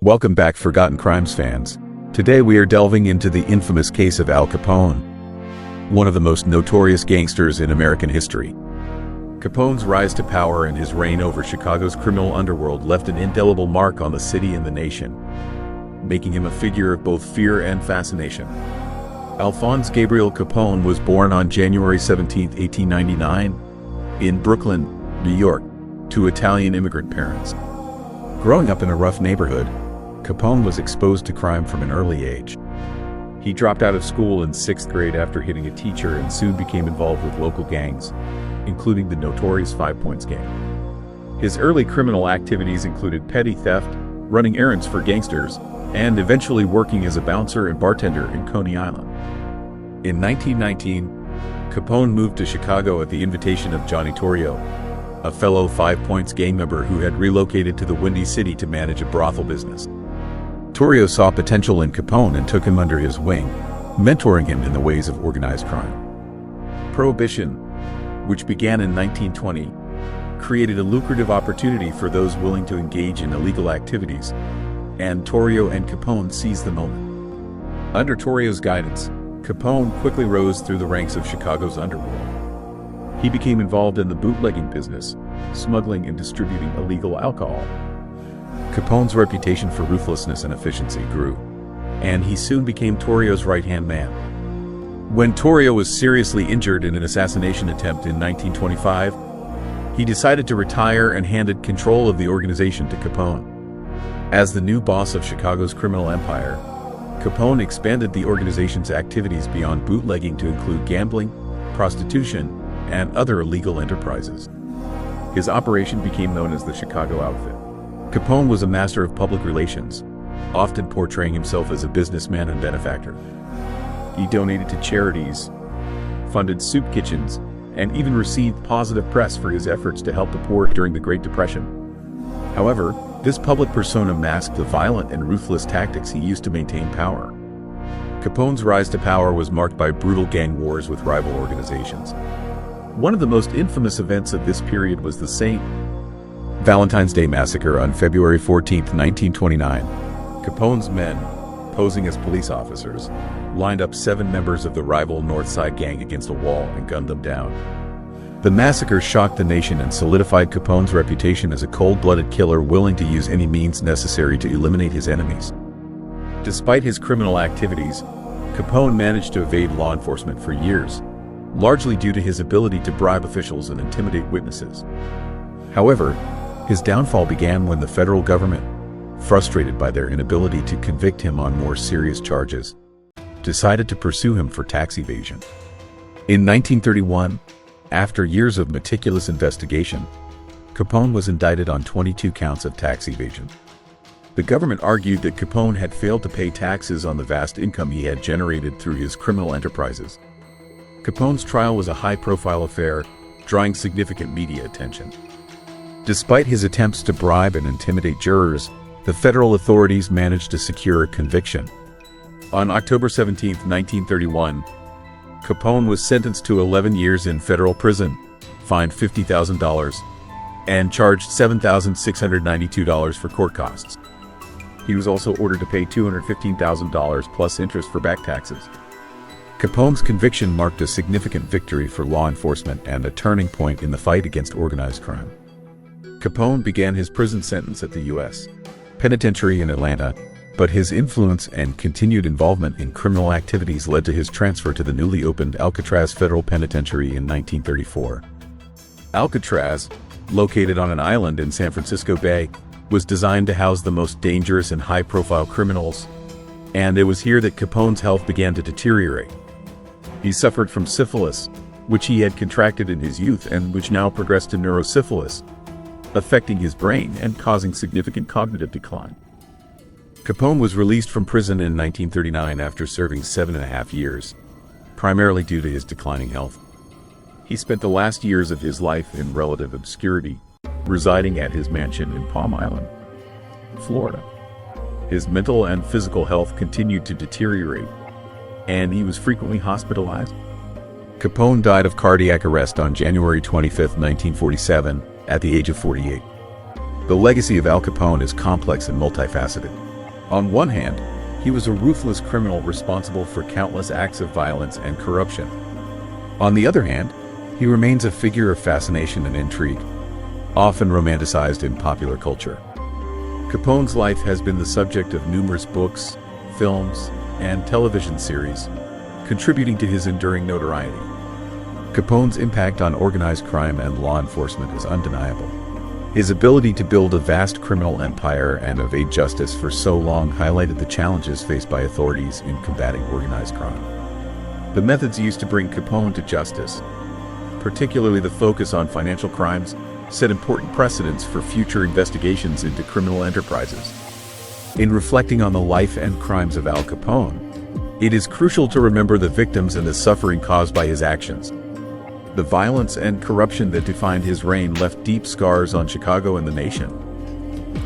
Welcome back, Forgotten Crimes fans. Today we are delving into the infamous case of Al Capone, one of the most notorious gangsters in American history. Capone's rise to power and his reign over Chicago's criminal underworld left an indelible mark on the city and the nation, making him a figure of both fear and fascination. Alphonse Gabriel Capone was born on January 17, 1899, in Brooklyn, New York, to Italian immigrant parents. Growing up in a rough neighborhood, Capone was exposed to crime from an early age. He dropped out of school in 6th grade after hitting a teacher and soon became involved with local gangs, including the notorious 5 Points Gang. His early criminal activities included petty theft, running errands for gangsters, and eventually working as a bouncer and bartender in Coney Island. In 1919, Capone moved to Chicago at the invitation of Johnny Torrio, a fellow 5 Points Gang member who had relocated to the Windy City to manage a brothel business. Torrio saw potential in Capone and took him under his wing, mentoring him in the ways of organized crime. Prohibition, which began in 1920, created a lucrative opportunity for those willing to engage in illegal activities, and Torrio and Capone seized the moment. Under Torrio's guidance, Capone quickly rose through the ranks of Chicago's underworld. He became involved in the bootlegging business, smuggling and distributing illegal alcohol. Capone's reputation for ruthlessness and efficiency grew, and he soon became Torrio's right-hand man. When Torrio was seriously injured in an assassination attempt in 1925, he decided to retire and handed control of the organization to Capone. As the new boss of Chicago's criminal empire, Capone expanded the organization's activities beyond bootlegging to include gambling, prostitution, and other illegal enterprises. His operation became known as the Chicago Outfit. Capone was a master of public relations, often portraying himself as a businessman and benefactor. He donated to charities, funded soup kitchens, and even received positive press for his efforts to help the poor during the Great Depression. However, this public persona masked the violent and ruthless tactics he used to maintain power. Capone's rise to power was marked by brutal gang wars with rival organizations. One of the most infamous events of this period was the St. Valentine's Day Massacre on February 14, 1929. Capone's men, posing as police officers, lined up 7 members of the rival North Side Gang against a wall and gunned them down. The massacre shocked the nation and solidified Capone's reputation as a cold-blooded killer willing to use any means necessary to eliminate his enemies. Despite his criminal activities, Capone managed to evade law enforcement for years, largely due to his ability to bribe officials and intimidate witnesses. However, his downfall began when the federal government, frustrated by their inability to convict him on more serious charges, decided to pursue him for tax evasion. In 1931, after years of meticulous investigation, Capone was indicted on 22 counts of tax evasion. The government argued that Capone had failed to pay taxes on the vast income he had generated through his criminal enterprises. Capone's trial was a high-profile affair, drawing significant media attention. Despite his attempts to bribe and intimidate jurors, the federal authorities managed to secure a conviction. On October 17, 1931, Capone was sentenced to 11 years in federal prison, fined $50,000, and charged $7,692 for court costs. He was also ordered to pay $215,000 plus interest for back taxes. Capone's conviction marked a significant victory for law enforcement and a turning point in the fight against organized crime. Capone began his prison sentence at the U.S. Penitentiary in Atlanta, but his influence and continued involvement in criminal activities led to his transfer to the newly opened Alcatraz Federal Penitentiary in 1934. Alcatraz, located on an island in San Francisco Bay, was designed to house the most dangerous and high-profile criminals, and it was here that Capone's health began to deteriorate. He suffered from syphilis, which he had contracted in his youth and which now progressed to neurosyphilis, affecting his brain and causing significant cognitive decline. Capone was released from prison in 1939 after serving 7.5 years, primarily due to his declining health. He spent the last years of his life in relative obscurity, residing at his mansion in Palm Island, Florida. His mental and physical health continued to deteriorate, and he was frequently hospitalized. Capone died of cardiac arrest on January 25, 1947, at the age of 48. The legacy of Al Capone is complex and multifaceted. On one hand, he was a ruthless criminal responsible for countless acts of violence and corruption. On the other hand, he remains a figure of fascination and intrigue, often romanticized in popular culture. Capone's life has been the subject of numerous books, films, and television series, contributing to his enduring notoriety. Capone's impact on organized crime and law enforcement is undeniable. His ability to build a vast criminal empire and evade justice for so long highlighted the challenges faced by authorities in combating organized crime. The methods used to bring Capone to justice, particularly the focus on financial crimes, set important precedents for future investigations into criminal enterprises. In reflecting on the life and crimes of Al Capone, it is crucial to remember the victims and the suffering caused by his actions. The violence and corruption that defined his reign left deep scars on Chicago and the nation.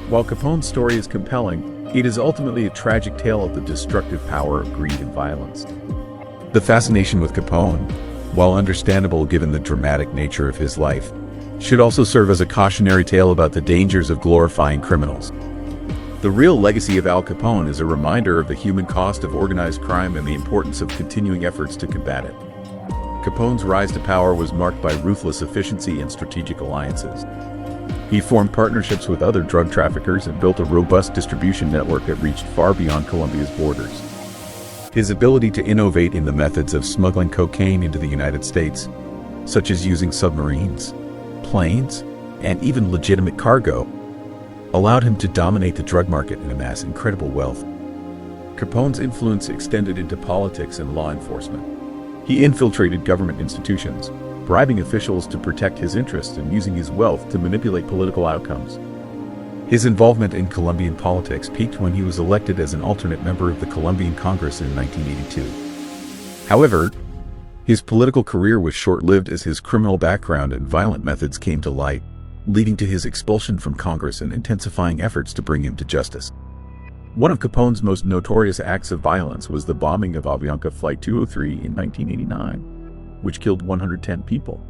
While Capone's story is compelling, it is ultimately a tragic tale of the destructive power of greed and violence. The fascination with Capone, while understandable given the dramatic nature of his life, should also serve as a cautionary tale about the dangers of glorifying criminals. The real legacy of Al Capone is a reminder of the human cost of organized crime and the importance of continuing efforts to combat it. Capone's rise to power was marked by ruthless efficiency and strategic alliances. He formed partnerships with other drug traffickers and built a robust distribution network that reached far beyond Colombia's borders. His ability to innovate in the methods of smuggling cocaine into the United States, such as using submarines, planes, and even legitimate cargo, allowed him to dominate the drug market and amass incredible wealth. Capone's influence extended into politics and law enforcement. He infiltrated government institutions, bribing officials to protect his interests and using his wealth to manipulate political outcomes. His involvement in Colombian politics peaked when he was elected as an alternate member of the Colombian Congress in 1982. However, his political career was short-lived as his criminal background and violent methods came to light, leading to his expulsion from Congress and intensifying efforts to bring him to justice. One of Capone's most notorious acts of violence was the bombing of Avianca Flight 203 in 1989, which killed 110 people.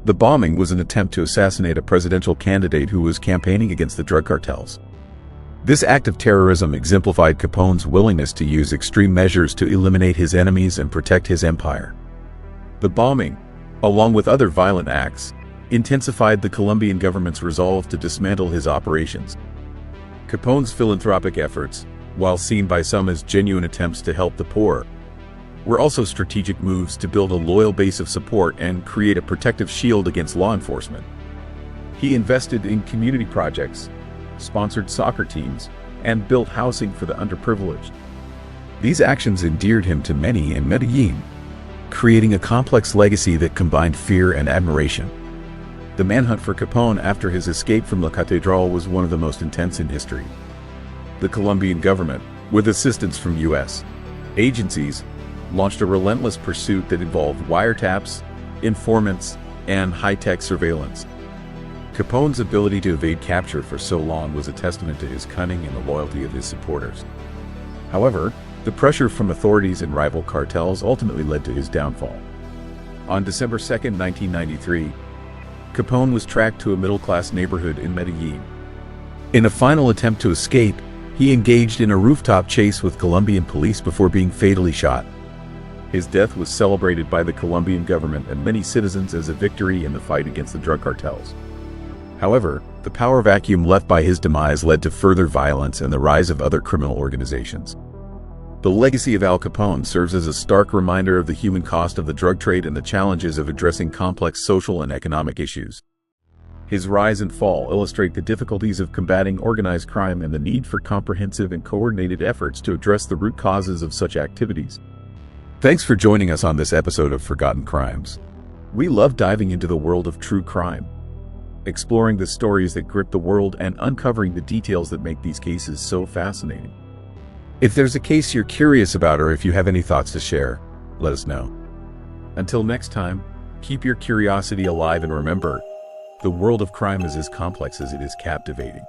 The bombing was an attempt to assassinate a presidential candidate who was campaigning against the drug cartels. This act of terrorism exemplified Capone's willingness to use extreme measures to eliminate his enemies and protect his empire. The bombing, along with other violent acts, intensified the Colombian government's resolve to dismantle his operations. Capone's philanthropic efforts, while seen by some as genuine attempts to help the poor, were also strategic moves to build a loyal base of support and create a protective shield against law enforcement. He invested in community projects, sponsored soccer teams, and built housing for the underprivileged. These actions endeared him to many in Medellin, creating a complex legacy that combined fear and admiration. The manhunt for Capone after his escape from La Catedral was one of the most intense in history. The Colombian government, with assistance from U.S. agencies, launched a relentless pursuit that involved wiretaps, informants, and high-tech surveillance. Capone's ability to evade capture for so long was a testament to his cunning and the loyalty of his supporters. However, the pressure from authorities and rival cartels ultimately led to his downfall. On December 2, 1993, Capone was tracked to a middle-class neighborhood in Medellin. In a final attempt to escape, he engaged in a rooftop chase with Colombian police before being fatally shot. His death was celebrated by the Colombian government and many citizens as a victory in the fight against the drug cartels. However, the power vacuum left by his demise led to further violence and the rise of other criminal organizations. The legacy of Al Capone serves as a stark reminder of the human cost of the drug trade and the challenges of addressing complex social and economic issues. His rise and fall illustrate the difficulties of combating organized crime and the need for comprehensive and coordinated efforts to address the root causes of such activities. Thanks for joining us on this episode of Forgotten Crimes. We love diving into the world of true crime, exploring the stories that grip the world and uncovering the details that make these cases so fascinating. If there's a case you're curious about or if you have any thoughts to share, let us know. Until next time, keep your curiosity alive and remember, the world of crime is as complex as it is captivating.